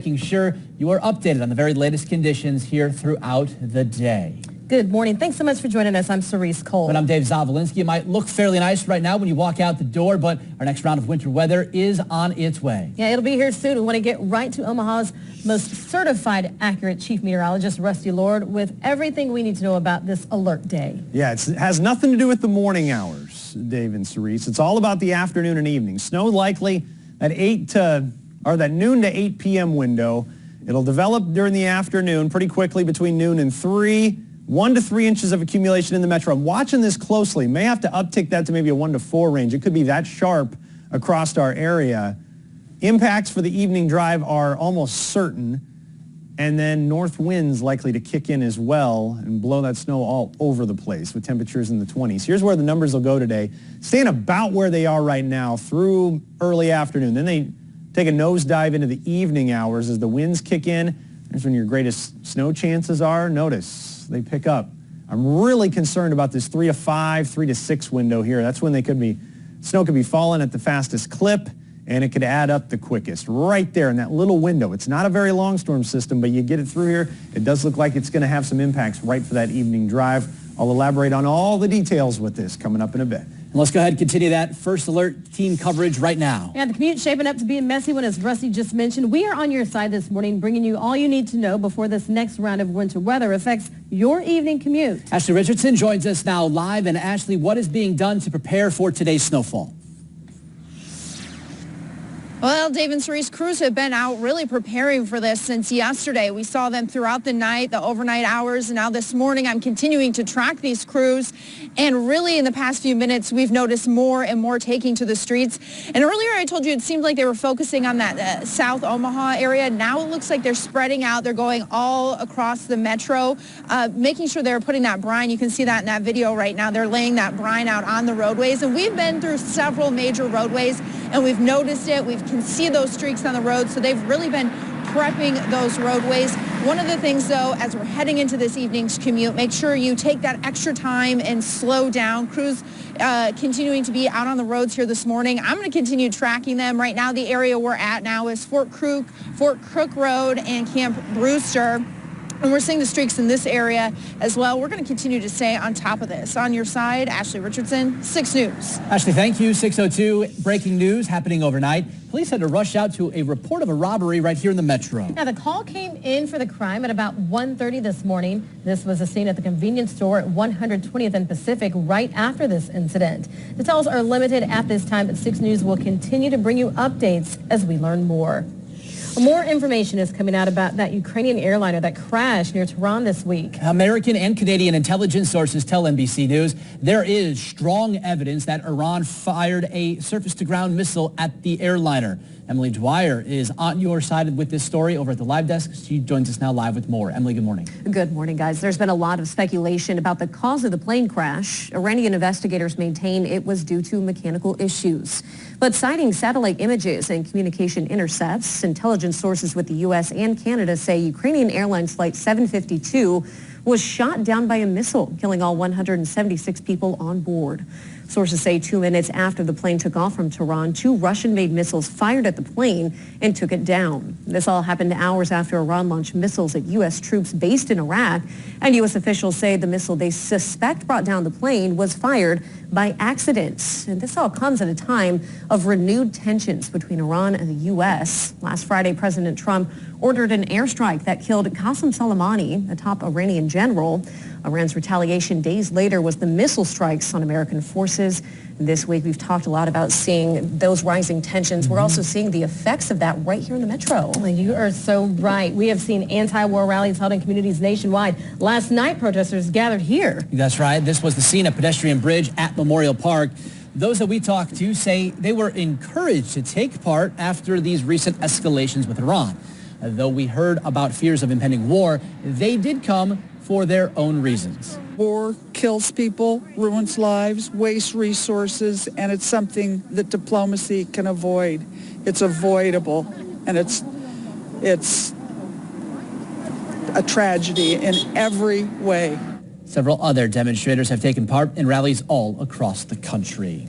Making sure you are updated on the very latest conditions here throughout the day. Good morning. Thanks so much for joining us. I'm Cerise Cole. And I'm Dave Zavolinsky. It might look fairly nice right now when you walk out the door, but our next round of winter weather is on its way. Yeah, it'll be here soon. We want to get right to Omaha's most certified accurate chief meteorologist, Rusty Lord, with everything we need to know about this alert day. Yeah, it has nothing to do with the morning hours, Dave and Cerise. It's all about the afternoon and evening. Snow likely at that noon to 8 p.m. window. It'll develop during the afternoon pretty quickly between noon and 3. 1 to 3 inches of accumulation in the metro. I'm watching this closely. May have to uptick that to maybe a 1 to 4 range. It could be that sharp across our area. Impacts for the evening drive are almost certain. And then north winds likely to kick in as well and blow that snow all over the place with temperatures in the 20s. Here's where the numbers will go today. Staying about where they are right now through early afternoon. Then they take a nosedive into the evening hours as the winds kick in. That's when your greatest snow chances are. Notice they pick up. I'm really concerned about this 3 to 5, 3 to 6 window here. That's when snow could be falling at the fastest clip, and it could add up the quickest. Right there in that little window. It's not a very long storm system, but you get it through here. It does look like it's going to have some impacts right for that evening drive. I'll elaborate on all the details with this coming up in a bit. And let's go ahead and continue that first alert team coverage right now. Yeah, the commute's shaping up to be a messy one, as Rusty just mentioned. We are on your side this morning, bringing you all you need to know before this next round of winter weather affects your evening commute. Ashley Richardson joins us now live. And Ashley, what is being done to prepare for today's snowfall? Well, Dave and Cerise, crews have been out really preparing for this since yesterday. We saw them throughout the night, the overnight hours, and now this morning I'm continuing to track these crews. And really in the past few minutes, we've noticed more and more taking to the streets. And earlier I told you it seemed like they were focusing on that South Omaha area. Now it looks like they're spreading out. They're going all across the metro, making sure they're putting that brine. You can see that in that video right now. They're laying that brine out on the roadways. And we've been through several major roadways, and we've noticed it. We can see those streaks on the road, so they've really been prepping those roadways. One of the things, though, as we're heading into this evening's commute, make sure you take that extra time and slow down. Crews continuing to be out on the roads here this morning. I'm going to continue tracking them. Right now, the area we're at now is Fort Crook Road and Camp Brewster. And we're seeing the streaks in this area as well. We're going to continue to stay on top of this. On your side, Ashley Richardson, 6 News. Ashley, thank you. 6:02, breaking news happening overnight. Police had to rush out to a report of a robbery right here in the metro. Now, the call came in for the crime at about 1:30 this morning. This was a scene at the convenience store at 120th and Pacific right after this incident. Details are limited at this time, but 6 News will continue to bring you updates as we learn more. More information is coming out about that Ukrainian airliner that crashed near Tehran this week. American and Canadian intelligence sources tell NBC News there is strong evidence that Iran fired a surface-to-ground missile at the airliner. Emily Dwyer is on your side with this story over at the live desk. She joins us now live with more. Emily, good morning. Good morning, guys. There's been a lot of speculation about the cause of the plane crash. Iranian investigators maintain it was due to mechanical issues. But citing satellite images and communication intercepts, intelligence sources with the U.S. and Canada say Ukrainian Airlines Flight 752 was shot down by a missile, killing all 176 people on board. Sources say 2 minutes after the plane took off from Tehran, 2 Russian-made missiles fired at the plane and took it down. This all happened hours after Iran launched missiles at U.S. troops based in Iraq, and U.S. officials say the missile they suspect brought down the plane was fired by accident. And this all comes at a time of renewed tensions between Iran and the U.S. Last Friday, President Trump ordered an airstrike that killed Qasem Soleimani, a top Iranian general. Iran's retaliation days later was the missile strikes on American forces. This week, we've talked a lot about seeing those rising tensions. We're also seeing the effects of that right here in the metro. You are so right. We have seen anti-war rallies held in communities nationwide. Last night, protesters gathered here. That's right. This was the scene at Pedestrian Bridge at Memorial Park. Those that we talked to say they were encouraged to take part after these recent escalations with Iran. Though we heard about fears of impending war, they did come for their own reasons. War kills people, ruins lives, wastes resources, and it's something that diplomacy can avoid. It's avoidable, and it's a tragedy in every way. Several other demonstrators have taken part in rallies all across the country.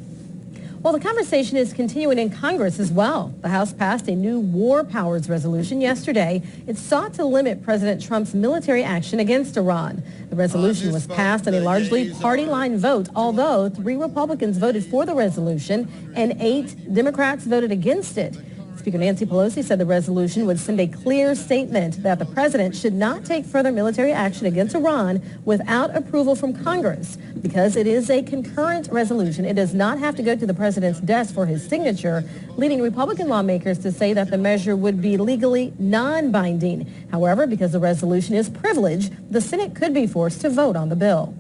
Well, the conversation is continuing in Congress as well. The House passed a new war powers resolution yesterday. It sought to limit President Trump's military action against Iran. The resolution was passed on a largely party line vote, although 3 Republicans voted for the resolution and 8 Democrats voted against it. Speaker Nancy Pelosi said the resolution would send a clear statement that the president should not take further military action against Iran without approval from Congress. Because it is a concurrent resolution, it does not have to go to the president's desk for his signature, leading Republican lawmakers to say that the measure would be legally non-binding. However, because the resolution is privileged, the Senate could be forced to vote on the bill.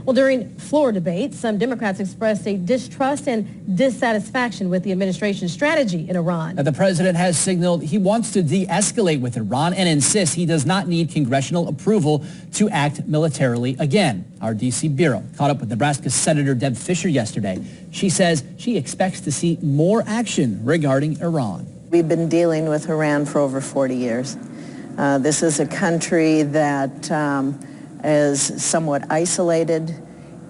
Well, during floor debate, some Democrats expressed a distrust and dissatisfaction with the administration's strategy in Iran. Now, the president has signaled he wants to de-escalate with Iran and insists he does not need congressional approval to act militarily again. Our D.C. bureau caught up with Nebraska Senator Deb Fischer yesterday. She says she expects to see more action regarding Iran. We've been dealing with Iran for over 40 years. This is a country that is somewhat isolated.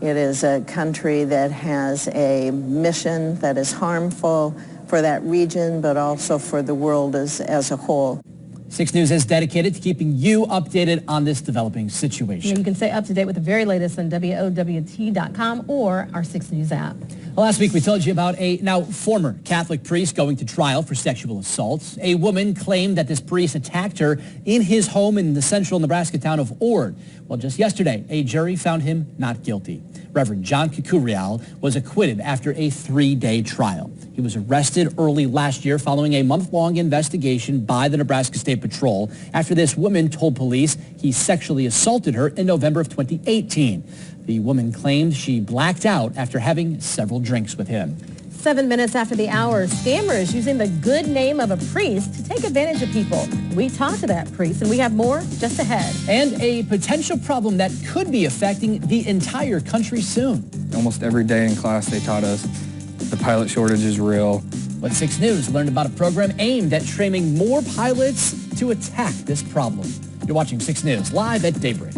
It is a country that has a mission that is harmful for that region, but also for the world as a whole. 6 News is dedicated to keeping you updated on this developing situation. You can stay up to date with the very latest on WOWT.com or our 6 News app. Well, last week we told you about a now former Catholic priest going to trial for sexual assault. A woman claimed that this priest attacked her in his home in the central Nebraska town of Ord. Well, just yesterday, a jury found him not guilty. Reverend John Kukurial was acquitted after a 3-day trial. He was arrested early last year following a month-long investigation by the Nebraska State Patrol after this woman told police he sexually assaulted her in November of 2018. The woman claimed she blacked out after having several drinks with him. 7 minutes after the hour, scammers using the good name of a priest to take advantage of people. We talked to that priest, and we have more just ahead. And a potential problem that could be affecting the entire country soon. Almost every day in class they taught us the pilot shortage is real. But 6 News learned about a program aimed at training more pilots to attack this problem. You're watching 6 News live at daybreak.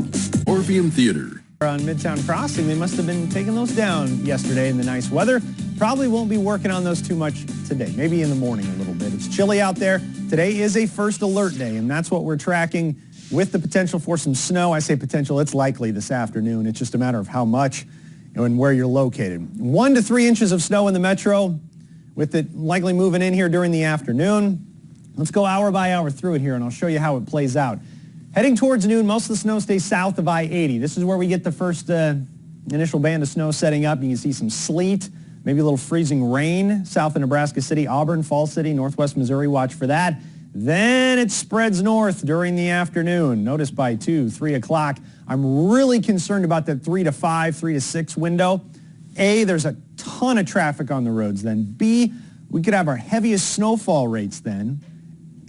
Orpheum Theater. On Midtown Crossing, they must have been taking those down yesterday in the nice weather. Probably won't be working on those too much today, maybe in the morning a little bit. It's chilly out there. Today is a first alert day, and that's what we're tracking with the potential for some snow. I say potential, it's likely this afternoon. It's just a matter of how much and where you're located. 1 to 3 inches of snow in the metro, with it likely moving in here during the afternoon. Let's go hour by hour through it here, and I'll show you how it plays out. Heading towards noon, most of the snow stays south of I-80. This is where we get the first initial band of snow setting up. You can see some sleet, maybe a little freezing rain south of Nebraska City, Auburn, Falls City, northwest Missouri. Watch for that. Then it spreads north during the afternoon. Notice by 2, 3 o'clock, I'm really concerned about that 3 to 5, 3 to 6 window. A, there's a ton of traffic on the roads then. B, we could have our heaviest snowfall rates then.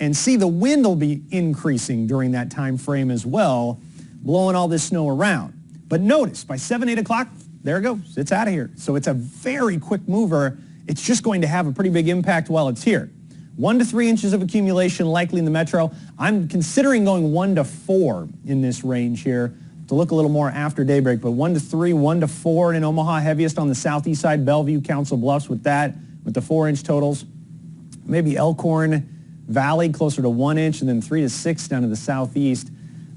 And C, the wind will be increasing during that time frame as well, blowing all this snow around. But notice, by 7, 8 o'clock, there it goes. It's out of here. So it's a very quick mover. It's just going to have a pretty big impact while it's here. 1 to 3 inches of accumulation likely in the metro. I'm considering going 1 to 4 in this range here to look a little more after daybreak. But 1 to 3, 1 to 4 in Omaha, heaviest on the southeast side, Bellevue, Council Bluffs with that, with the 4-inch totals. Maybe Elkhorn Valley closer to 1 inch, and then 3 to 6 down to the southeast.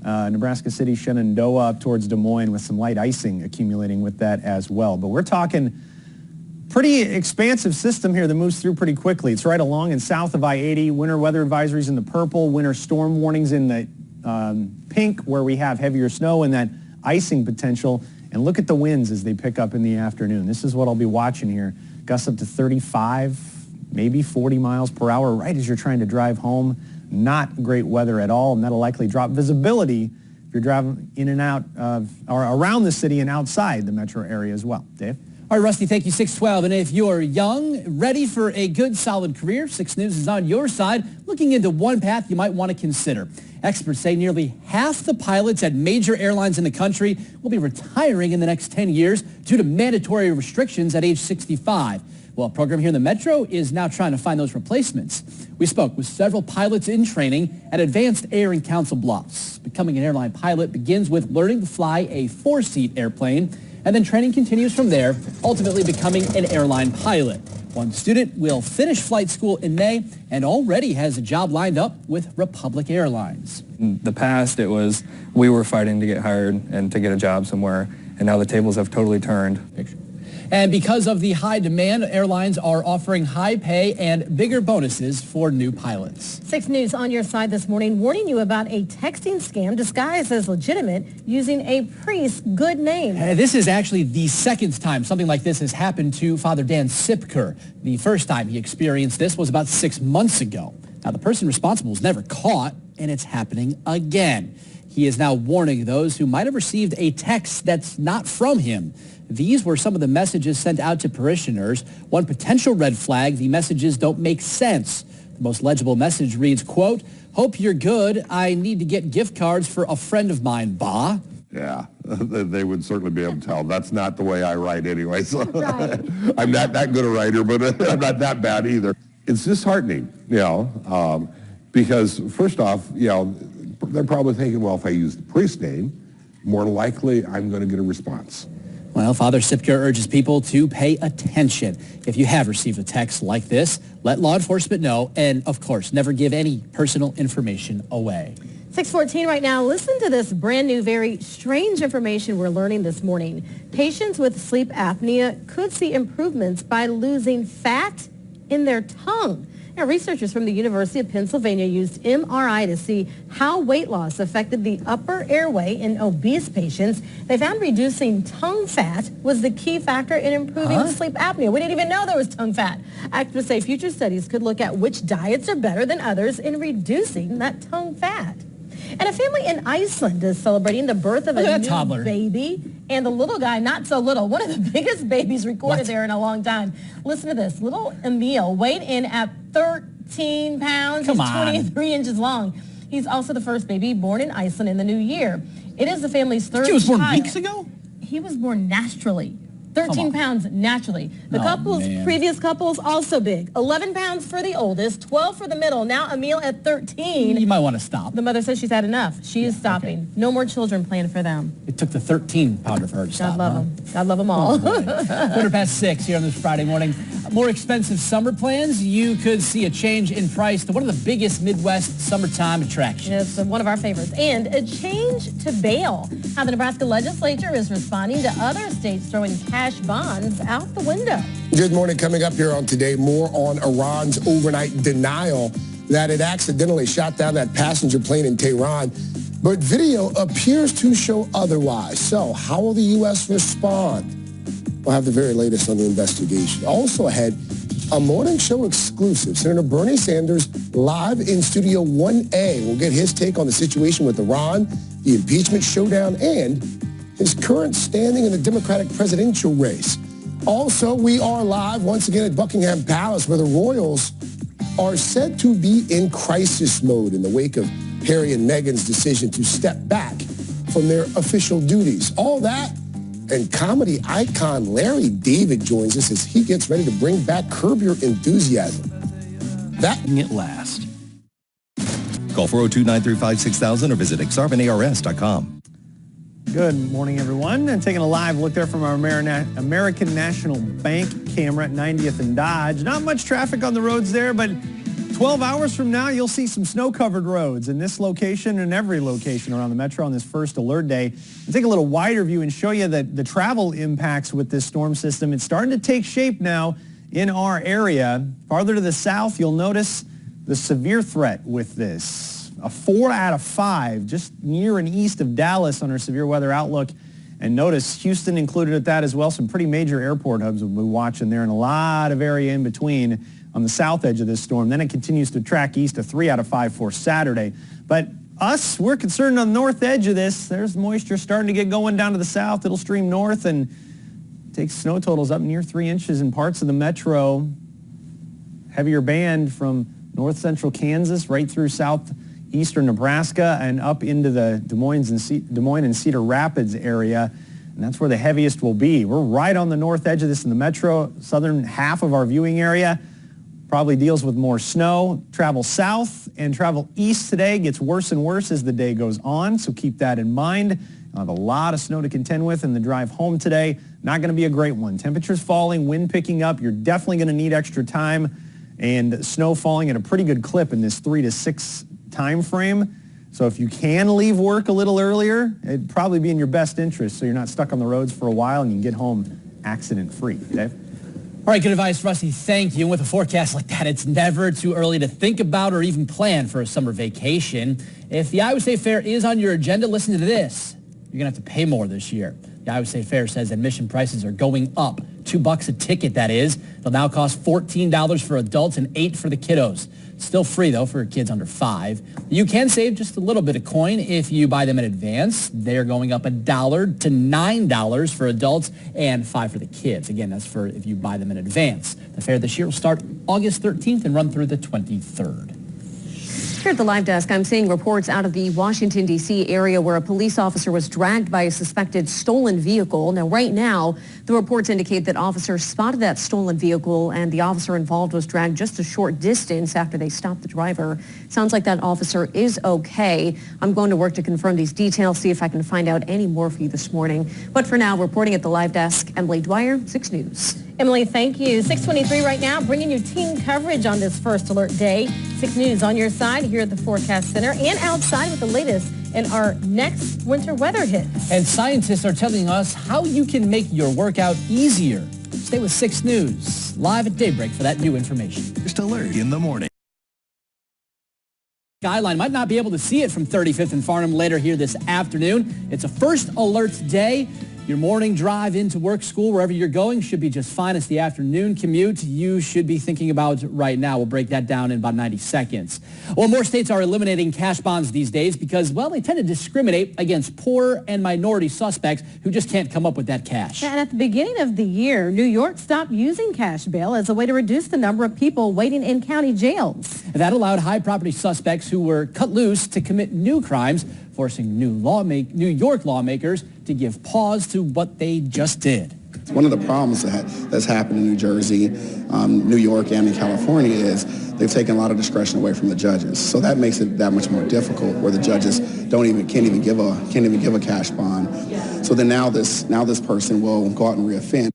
Nebraska City, Shenandoah up towards Des Moines with some light icing accumulating with that as well. But we're talking pretty expansive system here that moves through pretty quickly. It's right along and south of I-80. Winter weather advisories in the purple, winter storm warnings in the pink, where we have heavier snow and that icing potential. And look at the winds as they pick up in the afternoon. This is what I'll be watching here. Gusts up to 35, maybe 40 miles per hour right as you're trying to drive home. Not great weather at all, and that'll likely drop visibility if you're driving in and out of or around the city and outside the metro area as well. Dave? All right, Rusty, thank you, 612. And if you're young, ready for a good, solid career, 6 News is on your side, looking into one path you might want to consider. Experts say nearly half the pilots at major airlines in the country will be retiring in the next 10 years due to mandatory restrictions at age 65. Well, a program here in the Metro is now trying to find those replacements. We spoke with several pilots in training at Advanced Air in Council Bluffs. Becoming an airline pilot begins with learning to fly a 4-seat airplane. And then training continues from there, ultimately becoming an airline pilot. One student will finish flight school in May and already has a job lined up with Republic Airlines. In the past, it was we were fighting to get hired and to get a job somewhere, and now the tables have totally turned. And because of the high demand, airlines are offering high pay and bigger bonuses for new pilots. 6 News on your side this morning, warning you about a texting scam disguised as legitimate using a priest's good name. This is actually the second time something like this has happened to Father Dan Sipker. The first time he experienced this was about 6 months ago. Now, the person responsible was never caught, and it's happening again. He is now warning those who might have received a text that's not from him. These were some of the messages sent out to parishioners. One potential red flag, the messages don't make sense. The most legible message reads, quote, "Hope you're good. I need to get gift cards for a friend of mine, bah." Yeah, they would certainly be able to tell. That's not the way I write anyway. So Right. I'm not that good a writer, but I'm not that bad either. It's disheartening, because first off, they're probably thinking, well, if I use the priest name, more likely I'm going to get a response. Well, Father Sipker urges people to pay attention. If you have received a text like this, let law enforcement know, and of course, never give any personal information away. 6:14 right now. Listen to this brand new, very strange information we're learning this morning. Patients with sleep apnea could see improvements by losing fat in their tongue. Now, researchers from the University of Pennsylvania used MRI to see how weight loss affected the upper airway in obese patients. They found reducing tongue fat was the key factor in improving sleep apnea. We didn't even know there was tongue fat. Experts say future studies could look at which diets are better than others in reducing that tongue fat. And a family in Iceland is celebrating the birth of a new toddler baby. And the little guy, not so little, one of the biggest babies recorded there in a long time. Listen to this. Little Emil weighed in at 13 pounds. Come He's on. 23 inches long. He's also the first baby born in Iceland in the new year. It is the family's third He was born child. weeks ago? He was born naturally. 13 pounds naturally. The Man. previous couples, also big. 11 pounds for the oldest, 12 for the middle. Now Emil at 13. You might want to stop. The mother says she's had enough. She is stopping. okay. No more children planned for them. It took the 13-pounder for her to stop. God love them. God love them all. 6:15 here on this Friday morning. More expensive summer plans. You could see a change in price to one of the biggest Midwest summertime attractions. It's one of our favorites. And a change to bail. How the Nebraska legislature is responding to other states throwing cash bonds out the window. Good morning. Coming up here on Today, more on Iran's overnight denial that it accidentally shot down that passenger plane in Tehran. But video appears to show otherwise. So how will the U.S. respond? We'll have the very latest on the investigation. Also ahead, a morning show exclusive. Senator Bernie Sanders live in Studio 1A. We'll get his take on the situation with Iran, the impeachment showdown, and his current standing in the Democratic presidential race. Also, we are live once again at Buckingham Palace, where the royals are said to be in crisis mode in the wake of Harry and Meghan's decision to step back from their official duties. All that, and comedy icon Larry David joins us as he gets ready to bring back Curb Your Enthusiasm. That at last. Call 402-935-6000 or visit exarbanars.com. Good morning, everyone. And taking a live look there from our American National Bank camera at 90th and Dodge. Not much traffic on the roads there, but 12 hours from now, you'll see some snow-covered roads in this location and every location around the metro on this first alert day. We'll take a little wider view and show you that the travel impacts with this storm system. It's starting to take shape now in our area. Farther to the south, you'll notice the severe threat with this. A 4 out of 5 just near and east of Dallas on our severe weather outlook. And notice Houston included at that as well. Some pretty major airport hubs we'll be watching there and a lot of area in between on the south edge of this storm. Then it continues to track east, a 3 out of 5 for Saturday. But us, we're concerned on the north edge of this. There's moisture starting to get going down to the south. It'll stream north and take snow totals up near 3 inches in parts of the metro. Heavier band from north central Kansas right through southeastern Nebraska and up into the Des Moines and Cedar Rapids area. And that's where the heaviest will be. We're right on the north edge of this in the metro, southern half of our viewing area. Probably deals with more snow. Travel south and travel east today gets worse and worse as the day goes on, so keep that in mind. A lot of snow to contend with in the drive home today. Not going to be a great one. Temperatures falling, wind picking up. You're definitely going to need extra time, and snow falling at a pretty good clip in this 3 to 6 time frame. So if you can leave work a little earlier, it'd probably be in your best interest so you're not stuck on the roads for a while and you can get home accident-free. Dave? All right, good advice, Rusty. Thank you. And with a forecast like that, it's never too early to think about or even plan for a summer vacation. If the Iowa State Fair is on your agenda, listen to this. You're going to have to pay more this year. The Iowa State Fair says admission prices are going up. $2 a ticket, that is. It'll now cost $14 for adults and $8 for the kiddos. Still free, though, for kids under 5. You can save just a little bit of coin if you buy them in advance. They're going up $1 to $9 for adults and $5 for the kids. Again, that's for if you buy them in advance. The fair this year will start August 13th and run through the 23rd. Here at the Live Desk, I'm seeing reports out of the Washington, D.C. area where a police officer was dragged by a suspected stolen vehicle. Now, right now, the reports indicate that officers spotted that stolen vehicle and the officer involved was dragged just a short distance after they stopped the driver. Sounds like that officer is okay. I'm going to work to confirm these details, see if I can find out any more for you this morning. But for now, reporting at the Live Desk, Emily Dwyer, 6 News. Emily, thank you. 6:23 right now, bringing you team coverage on this First Alert Day. 6 News on your side here at the Forecast Center and outside with the latest in our next winter weather hit. And scientists are telling us how you can make your workout easier. Stay with 6 News, live at daybreak for that new information. First Alert in the morning. Skyline might not be able to see it from 35th and Farnham later here this afternoon. It's a First Alert Day. Your morning drive into work, school, wherever you're going should be just fine. It's the afternoon commute you should be thinking about right now. We'll break that down in about 90 seconds. Well, more states are eliminating cash bonds these days because, well, they tend to discriminate against poor and minority suspects who just can't come up with that cash. And at the beginning of the year, New York stopped using cash bail as a way to reduce the number of people waiting in county jails. That allowed high property suspects who were cut loose to commit new crimes, forcing New York lawmakers to give pause to what they just did. One of the problems that's happened in New Jersey, New York, and in California is they've taken a lot of discretion away from the judges. So that makes it that much more difficult, where the judges can't even give a cash bond. So then now this person will go out and reoffend.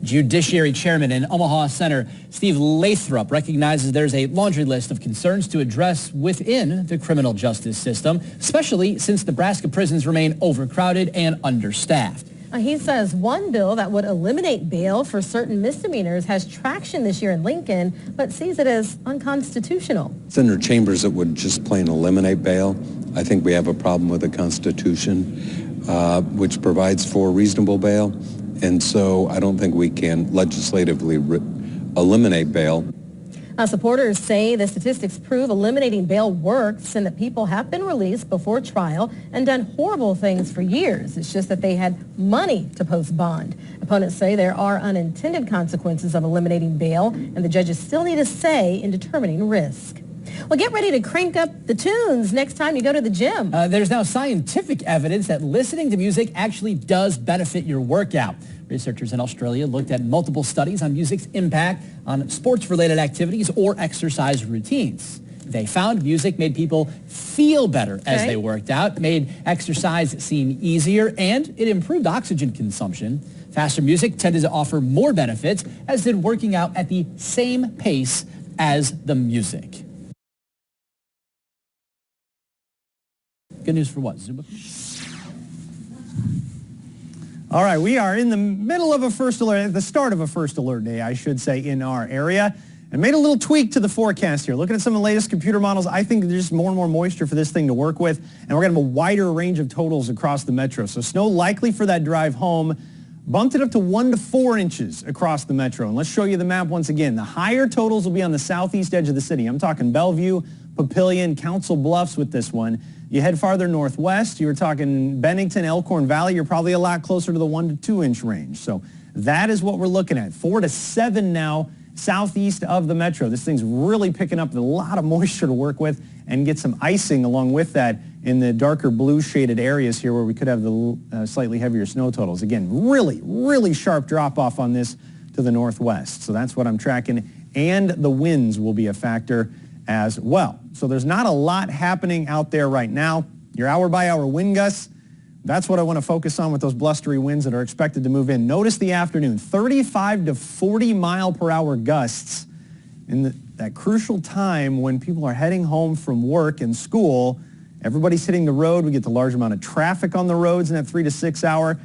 Judiciary Chairman in Omaha Center, Steve Lathrop, recognizes there's a laundry list of concerns to address within the criminal justice system, especially since Nebraska prisons remain overcrowded and understaffed. He says one bill that would eliminate bail for certain misdemeanors has traction this year in Lincoln, but sees it as unconstitutional. Senator Chambers, that would just plain eliminate bail. I think we have a problem with the Constitution, which provides for reasonable bail. And so I don't think we can legislatively eliminate bail. Supporters say the statistics prove eliminating bail works and that people have been released before trial and done horrible things for years. It's just that they had money to post bond. Opponents say there are unintended consequences of eliminating bail, and the judges still need a say in determining risk. Well, get ready to crank up the tunes next time you go to the gym. There's now scientific evidence that listening to music actually does benefit your workout. Researchers in Australia looked at multiple studies on music's impact on sports-related activities or exercise routines. They found music made people feel better as they worked out, made exercise seem easier, and it improved oxygen consumption. Faster music tended to offer more benefits, as did working out at the same pace as the music. Good news for what, Zuba? All right, we are in the middle of a First Alert, at the start of a First Alert Day, I should say, in our area. And made a little tweak to the forecast here. Looking at some of the latest computer models, I think there's more and more moisture for this thing to work with. And we're going to have a wider range of totals across the metro. So snow likely for that drive home. Bumped it up to 1 to 4 inches across the metro. And let's show you the map once again. The higher totals will be on the southeast edge of the city. I'm talking Bellevue, Papillion, Council Bluffs with this one. You head farther northwest, you were talking Bennington, Elkhorn Valley, you're probably a lot closer to the 1 to 2 inch range. So that is what we're looking at. 4 to 7 now southeast of the metro. This thing's really picking up a lot of moisture to work with and get some icing along with that in the darker blue shaded areas here where we could have the slightly heavier snow totals. Again, really sharp drop off on this to the northwest. So that's what I'm tracking. And the winds will be a factor as well. So there's not a lot happening out there right now. Your hour-by-hour wind gusts That's what I want to focus on with those blustery winds that are expected to move in. Notice the afternoon, 35 to 40 mile per hour gusts in that crucial time when people are heading home from work and school. Everybody's hitting the road. We get the large amount of traffic on the roads in that 3 to 6 hour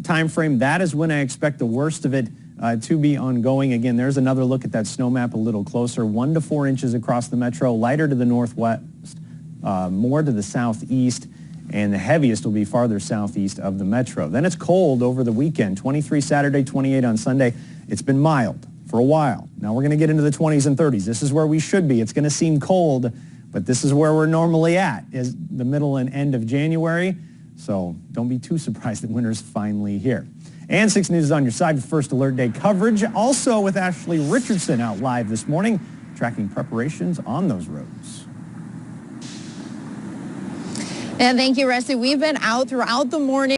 time frame. That is when I expect the worst of it to be ongoing. Again, there's another look at that snow map a little closer. 1 to 4 inches across the metro, lighter to the northwest, more to the southeast, and the heaviest will be farther southeast of the metro. Then it's cold over the weekend, 23 Saturday, 28 on Sunday. It's been mild for a while. Now we're going to get into the 20s and 30s. This is where we should be. It's going to seem cold, but this is where we're normally at, is the middle and end of January. So don't be too surprised that winter's finally here. And 6 News is on your side with First Alert Day coverage. Also with Ashley Richardson out live this morning, tracking preparations on those roads. And thank you, Rusty. We've been out throughout the morning.